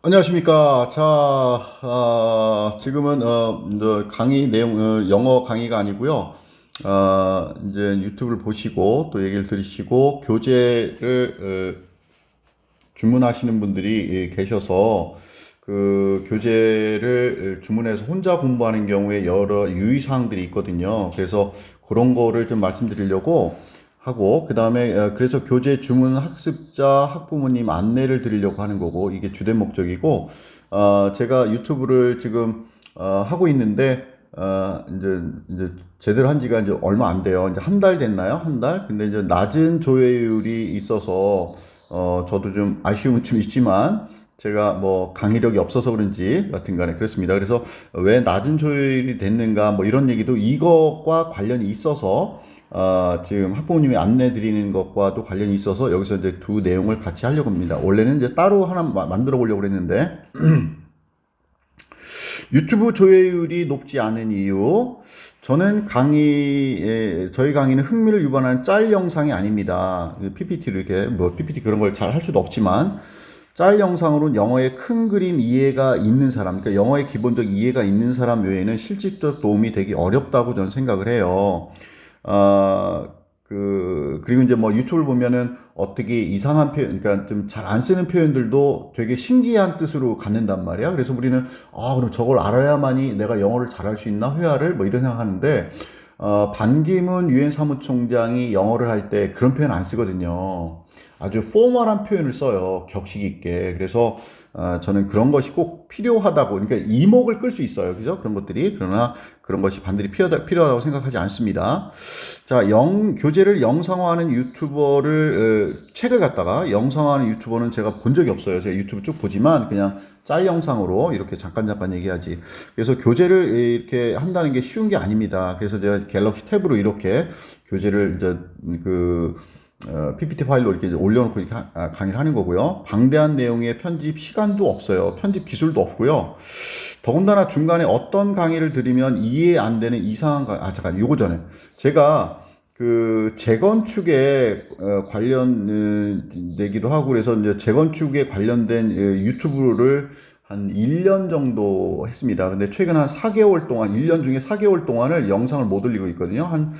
안녕하십니까. 자, 지금은 이제 강의 내용, 영어 강의가 아니고요. 이제 유튜브를 보시고 또 얘기를 들으시고 교재를 주문하시는 분들이 계셔서 그 교재를 주문해서 혼자 공부하는 경우에 여러 유의사항들이 있거든요. 그래서 그런 거를 좀 말씀드리려고 하고, 그 다음에 그래서 교재 주문 학습자 학부모님 안내를 드리려고 하는 거고, 이게 주된 목적이고, 제가 유튜브를 지금 하고 있는데 이제 제대로 한 지가 이제 얼마 안 돼요. 이제 한 달 됐나요? 한 달? 근데 이제 낮은 조회율이 있어서 저도 좀 아쉬움은 좀 있지만 제가 뭐 강의력이 없어서 그런지 여튼 간에 그렇습니다. 그래서 왜 낮은 조율이 됐는가 뭐 이런 얘기도 이것과 관련이 있어서 지금 학부모님이 안내 드리는 것과도 관련이 있어서 여기서 이제 두 내용을 같이 하려고 합니다. 원래는 이제 따로 하나 만들어 보려고 그랬는데 유튜브 조회율이 높지 않은 이유. 저는 저희 강의는 흥미를 유발하는 짤 영상이 아닙니다. PPT를 이렇게, 뭐, PPT 그런 걸 잘 할 수도 없지만, 짤 영상으로는 영어의 큰 그림 이해가 있는 사람, 그러니까 영어의 기본적 이해가 있는 사람 외에는 실질적 도움이 되기 어렵다고 저는 생각을 해요. 아, 그리고 이제 뭐 유튜브를 보면은 어떻게 이상한 표현, 그러니까 좀 잘 안 쓰는 표현들도 되게 신기한 뜻으로 갖는단 말이야. 그래서 우리는, 그럼 저걸 알아야만이 내가 영어를 잘할 수 있나? 회화를? 뭐 이런 생각하는데, 반기문 유엔 사무총장이 영어를 할 때 그런 표현 안 쓰거든요. 아주 포멀한 표현을 써요. 격식 있게. 그래서 저는 그런 것이 꼭 필요하다고, 그러니까 이목을 끌 수 있어요. 그죠? 그런 것들이. 그러나 그런 것이 반드시 필요하다고 생각하지 않습니다. 자, 교재를 영상화하는 유튜버를, 책을 갖다가 영상화하는 유튜버는 제가 본 적이 없어요. 제가 유튜브 쭉 보지만 그냥 짤 영상으로 이렇게 잠깐 얘기하지. 그래서 교재를 이렇게 한다는 게 쉬운 게 아닙니다. 그래서 제가 갤럭시 탭으로 이렇게 교재를 이제 PPT 파일로 이렇게 올려놓고 이렇게 강의를 하는 거고요. 방대한 내용의 편집 시간도 없어요. 편집 기술도 없고요. 더군다나 중간에 어떤 강의를 들으면 이해 안 되는 이상한 잠깐, 요거 전에. 제가 그 재건축에 관련되기도 하고 그래서 이제 재건축에 관련된 유튜브를 한 1년 정도 했습니다. 근데 최근 한 4개월 동안, 1년 중에 4개월 동안을 영상을 못 올리고 있거든요. 한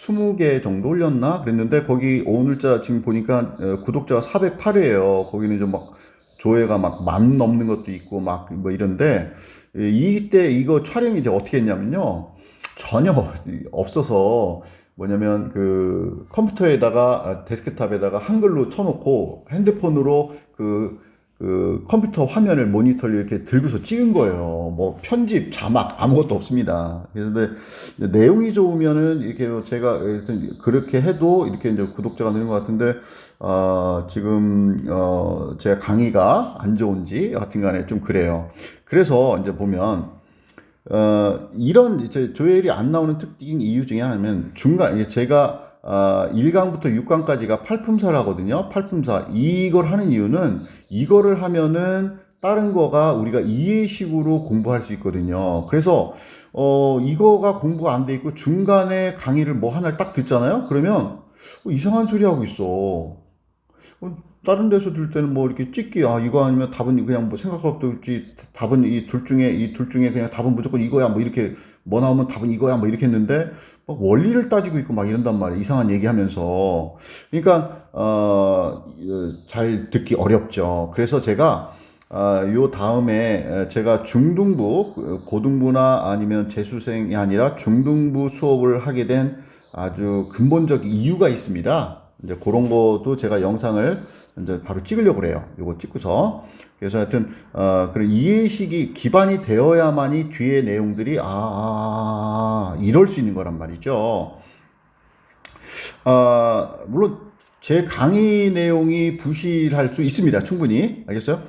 20개 정도 올렸나? 그랬는데 거기 오늘자 지금 보니까 구독자가 408회예요. 거기는 좀 막 조회가 막 만 넘는 것도 있고 막 뭐 이런데 이때 이거 촬영이 이제 어떻게 했냐면요. 전혀 없어서 뭐냐면 그 컴퓨터에다가 데스크탑에다가 한글로 쳐놓고 핸드폰으로 그 컴퓨터 화면을 모니터를 이렇게 들고서 찍은 거예요. 뭐 편집, 자막 아무것도 없습니다. 그래서 근데 내용이 좋으면은 이렇게 제가 그렇게 해도 이렇게 이제 구독자가 느는 것 같은데 지금 제가 강의가 안 좋은지 하여튼간에 좀 그래요. 그래서 이제 보면 이런 이제 조회율이 안 나오는 특징 이유 중에 하나는 이게 제가 1강부터 6강까지가 팔품사라거든요. 팔품사. 이걸 하는 이유는 이거를 하면은 다른 거가 우리가 이해식으로 공부할 수 있거든요. 그래서 이거가 공부가 안 돼 있고 중간에 강의를 뭐 하나를 딱 듣잖아요. 그러면 이상한 소리 하고 있어. 다른 데서 들 때는 뭐 이렇게 찍기, 이거 아니면 답은 그냥 뭐 생각할 것도 없지, 답은 이 둘 중에 그냥 답은 무조건 이거야, 뭐 이렇게, 뭐 나오면 답은 이거야, 뭐 이렇게 했는데, 막 원리를 따지고 있고 막 이런단 말이야. 이상한 얘기 하면서. 그러니까, 잘 듣기 어렵죠. 그래서 제가, 요 다음에 제가 중등부, 고등부나 아니면 재수생이 아니라 중등부 수업을 하게 된 아주 근본적 이유가 있습니다. 이제 그런 것도 제가 영상을 이제 바로 찍으려고 그래요. 요거 찍고서. 그래서 하여튼, 그런 이해식이 기반이 되어야만이 뒤에 내용들이, 이럴 수 있는 거란 말이죠. 물론, 제 강의 내용이 부실할 수 있습니다. 충분히. 알겠어요?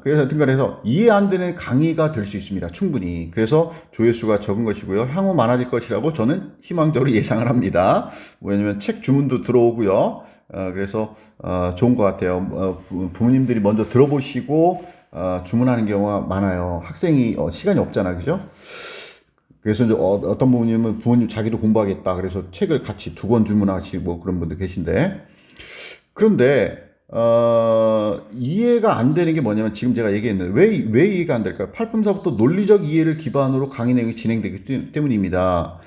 그래서 하여튼 간에서 이해 안 되는 강의가 될 수 있습니다. 충분히. 그래서 조회수가 적은 것이고요. 향후 많아질 것이라고 저는 희망적으로 예상을 합니다. 왜냐면 책 주문도 들어오고요. 그래서 좋은 것 같아요. 부모님들이 먼저 들어보시고 주문하는 경우가 많아요. 학생이 시간이 없잖아, 그죠? 그래서 이제 어떤 부모님 자기도 공부하겠다. 그래서 책을 같이 2권 주문하시고 그런 분들 계신데. 그런데 이해가 안 되는 게 뭐냐면 지금 제가 얘기했는데 왜 이해가 안 될까요? 팔품사부터 논리적 이해를 기반으로 강의 내용이 진행되기 때문입니다.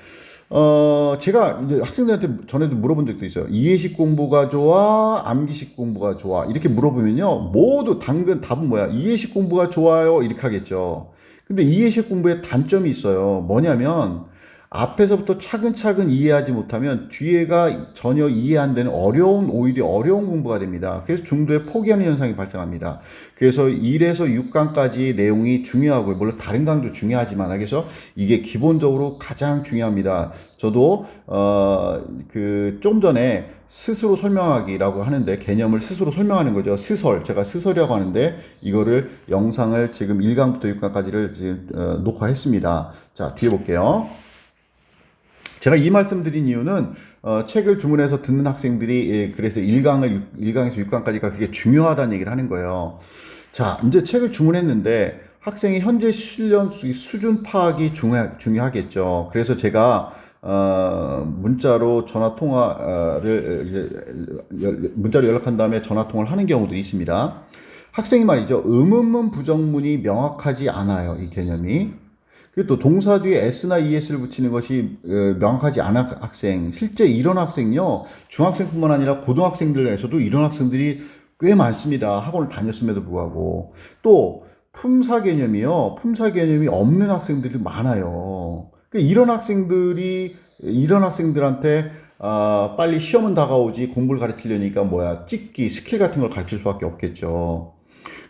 제가 이제 학생들한테 전에도 물어본 적도 있어요. 이해식 공부가 좋아? 암기식 공부가 좋아? 이렇게 물어보면요. 모두 답은 뭐야? 이해식 공부가 좋아요? 이렇게 하겠죠. 근데 이해식 공부에 단점이 있어요. 뭐냐면 앞에서부터 차근차근 이해하지 못하면 뒤에가 전혀 이해 안 되는 오히려 어려운 공부가 됩니다. 그래서 중도에 포기하는 현상이 발생합니다. 그래서 1에서 6강까지 내용이 중요하고요. 물론 다른 강도 중요하지만, 그래서 이게 기본적으로 가장 중요합니다. 저도, 좀 전에 스스로 설명하기라고 하는데, 개념을 스스로 설명하는 거죠. 제가 스설이라고 하는데, 이거를 영상을 지금 1강부터 6강까지를 지금, 녹화했습니다. 자, 뒤에 볼게요. 제가 이 말씀 드린 이유는 책을 주문해서 듣는 학생들이 그래서 1강에서 6강까지가 그게 중요하다는 얘기를 하는 거예요. 자, 이제 책을 주문했는데 학생의 현재 실력 수준 파악이 중요하겠죠. 그래서 제가 문자로 문자로 연락한 다음에 전화 통화를 하는 경우들이 있습니다. 학생이 말이죠. 의문문 부정문이 명확하지 않아요. 이 개념이. 그리고 또 동사 뒤에 s나 es를 붙이는 것이 명확하지 않은 학생, 실제 이런 학생요, 중학생뿐만 아니라 고등학생들에서도 이런 학생들이 꽤 많습니다. 학원을 다녔음에도 불구하고. 또 품사 개념이 없는 학생들이 많아요. 그러니까 이런 학생들한테 빨리 시험은 다가오지 공부를 가르치려니까 찍기, 스킬 같은 걸 가르칠 수밖에 없겠죠.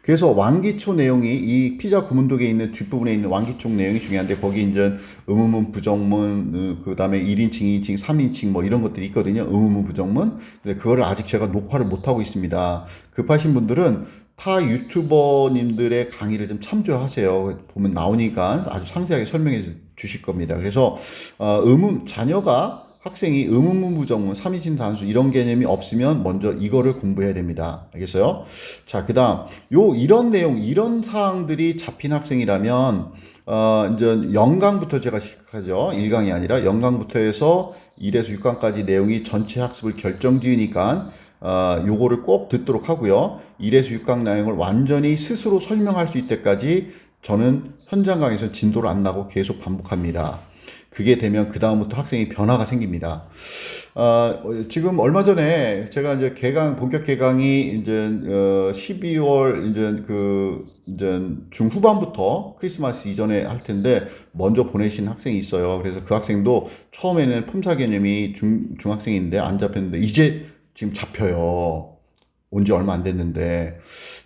그래서 완기초 내용이 이 피자 구문독에 있는 뒷부분에 있는 완기초 내용이 중요한데 거기 이제 의문문, 부정문, 그 다음에 1인칭, 2인칭, 3인칭 뭐 이런 것들이 있거든요. 의문문, 부정문. 근데 그거를 아직 제가 녹화를 못 하고 있습니다. 급하신 분들은 타 유튜버님들의 강의를 좀 참조하세요. 보면 나오니까 아주 상세하게 설명해 주실 겁니다. 그래서 학생이 의문문, 부정문, 3인칭 단수 이런 개념이 없으면 먼저 이거를 공부해야 됩니다. 알겠어요? 자, 그다음 이런 내용, 이런 사항들이 잡힌 학생이라면 이제 영강부터 제가 시작하죠. 1강이 아니라 영강부터 해서 1에서 6강까지 내용이 전체 학습을 결정지으니까 요거를 꼭 듣도록 하고요. 1에서 6강 내용을 완전히 스스로 설명할 수 있을 때까지 저는 현장 강의에서 진도를 안 나고 계속 반복합니다. 그게 되면 그 다음부터 학생이 변화가 생깁니다. 지금 얼마 전에 제가 이제 본격 개강이 이제 12월 이제 중후반부터 크리스마스 이전에 할 텐데 먼저 보내신 학생이 있어요. 그래서 그 학생도 처음에는 품사 개념이 중학생인데 안 잡혔는데 이제 지금 잡혀요. 온 지 얼마 안 됐는데.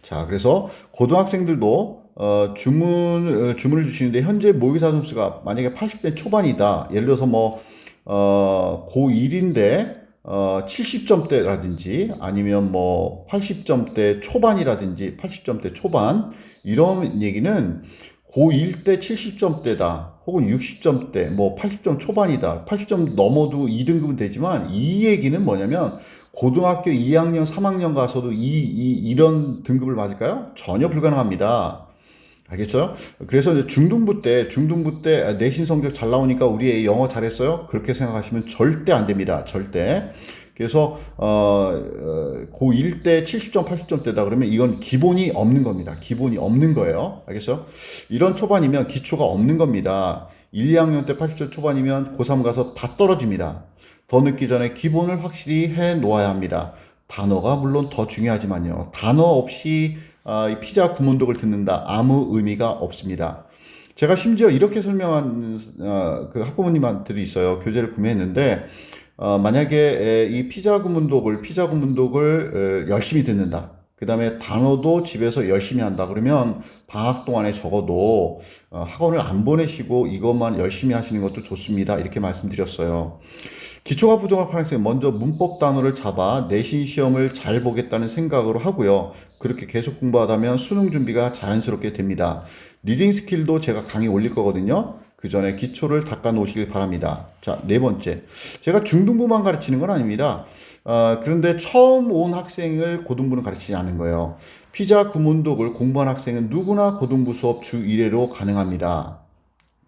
자, 그래서 고등학생들도 주문을 주시는데 현재 모의사 점수가 만약에 80대 초반이다. 예를 들어서 고1인데 70점대라든지 아니면 80점대 초반이라든지 80점대 초반 이런 얘기는 고1 때 70점대다. 혹은 60점대, 80점 초반이다. 80점 넘어도 2등급은 되지만 이 얘기는 뭐냐면 고등학교 2학년, 3학년 가서도 이런 등급을 맞을까요? 전혀 불가능합니다. 알겠죠? 그래서 이제 중등부 때 내신 성적 잘 나오니까 우리 애 영어 잘했어요? 그렇게 생각하시면 절대 안 됩니다. 절대. 그래서 고1 때 70점, 80점대다 그러면 이건 기본이 없는 겁니다. 기본이 없는 거예요. 알겠죠? 이런 초반이면 기초가 없는 겁니다. 1, 2학년 때 80점 초반이면 고3 가서 다 떨어집니다. 더 늦기 전에 기본을 확실히 해 놓아야 합니다. 단어가 물론 더 중요하지만요. 단어 없이 피자 구문독을 듣는다. 아무 의미가 없습니다. 제가 심지어 이렇게 설명한 그 학부모님한테도 있어요. 교재를 구매했는데 만약에 이 피자 구문독을 열심히 듣는다. 그 다음에 단어도 집에서 열심히 한다. 그러면 방학 동안에 적어도 학원을 안 보내시고 이것만 열심히 하시는 것도 좋습니다. 이렇게 말씀드렸어요. 기초가 부족한 학생은 먼저 문법 단어를 잡아 내신 시험을 잘 보겠다는 생각으로 하고요. 그렇게 계속 공부하다면 수능 준비가 자연스럽게 됩니다. 리딩 스킬도 제가 강의 올릴 거거든요. 그 전에 기초를 닦아 놓으시길 바랍니다. 자, 네 번째. 제가 중등부만 가르치는 건 아닙니다. 그런데 처음 온 학생을 고등부는 가르치지 않은 거예요. 피자 구문독을 공부한 학생은 누구나 고등부 수업 주 1회로 가능합니다.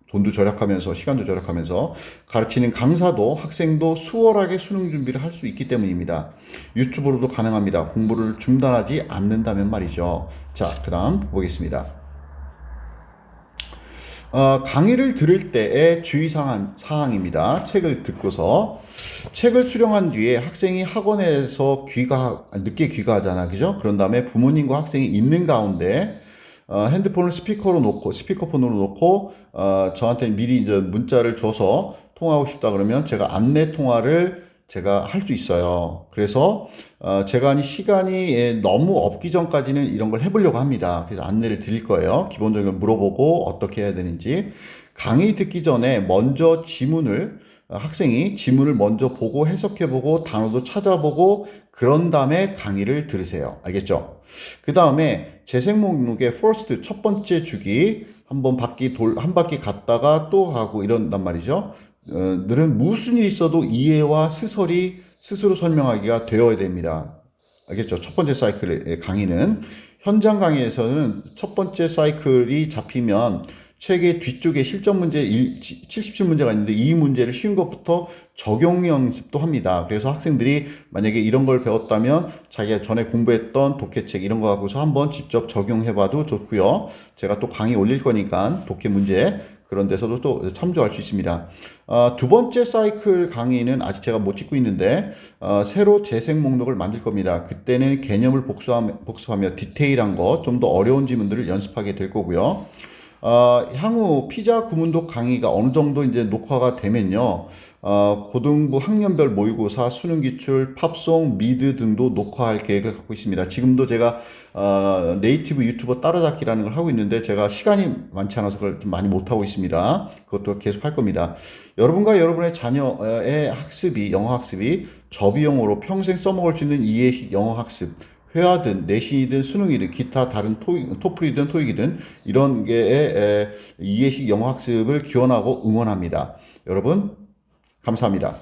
돈도 절약하면서 시간도 절약하면서 가르치는 강사도 학생도 수월하게 수능 준비를 할 수 있기 때문입니다. 유튜브로도 가능합니다. 공부를 중단하지 않는다면 말이죠. 자, 그 다음 보겠습니다. 강의를 들을 때의 주의사항입니다. 책을 듣고서 책을 수령한 뒤에 학생이 학원에서 늦게 귀가하잖아, 그죠? 그런 다음에 부모님과 학생이 있는 가운데 핸드폰을 스피커폰으로 놓고 저한테 미리 이제 문자를 줘서 통화하고 싶다 그러면 제가 안내 통화를 제가 할 수 있어요. 그래서 제가 시간이 너무 없기 전까지는 이런 걸 해보려고 합니다. 그래서 안내를 드릴 거예요. 기본적인 걸 물어보고 어떻게 해야 되는지. 강의 듣기 전에 먼저 학생이 지문을 먼저 보고 해석해보고 단어도 찾아보고 그런 다음에 강의를 들으세요. 알겠죠? 그 다음에 재생 목록의 first 첫 번째 주기 한 바퀴 갔다가 또 가고 이런단 말이죠. 늘은 무슨 일이 있어도 이해와 스스로 설명하기가 되어야 됩니다. 알겠죠? 첫 번째 사이클의 강의는 현장 강의에서는 첫 번째 사이클이 잡히면 책의 뒤쪽에 실전 문제 77문제가 있는데 이 문제를 쉬운 것부터 적용 연습도 합니다. 그래서 학생들이 만약에 이런 걸 배웠다면 자기가 전에 공부했던 독해책 이런 거 갖고서 한번 직접 적용해봐도 좋고요. 제가 또 강의 올릴 거니까 독해 문제 그런 데서도 또 참조할 수 있습니다. 두 번째 사이클 강의는 아직 제가 못 찍고 있는데 새로 재생 목록을 만들 겁니다. 그때는 개념을 복습하며 디테일한 거, 좀 더 어려운 지문들을 연습하게 될 거고요. 향후 피자 구문독 강의가 어느 정도 이제 녹화가 되면요. 고등부 학년별 모의고사, 수능기출, 팝송, 미드 등도 녹화할 계획을 갖고 있습니다. 지금도 제가 네이티브 유튜버 따라잡기라는 걸 하고 있는데 제가 시간이 많지 않아서 그걸 좀 많이 못하고 있습니다. 그것도 계속 할 겁니다. 여러분과 여러분의 자녀의 영어 학습이 저비용으로 평생 써먹을 수 있는 이해식 영어 학습, 회화든 내신이든 수능이든 기타 다른 토플이든 토익이든 이런 게 이해식 영어 학습을 기원하고 응원합니다. 여러분 감사합니다.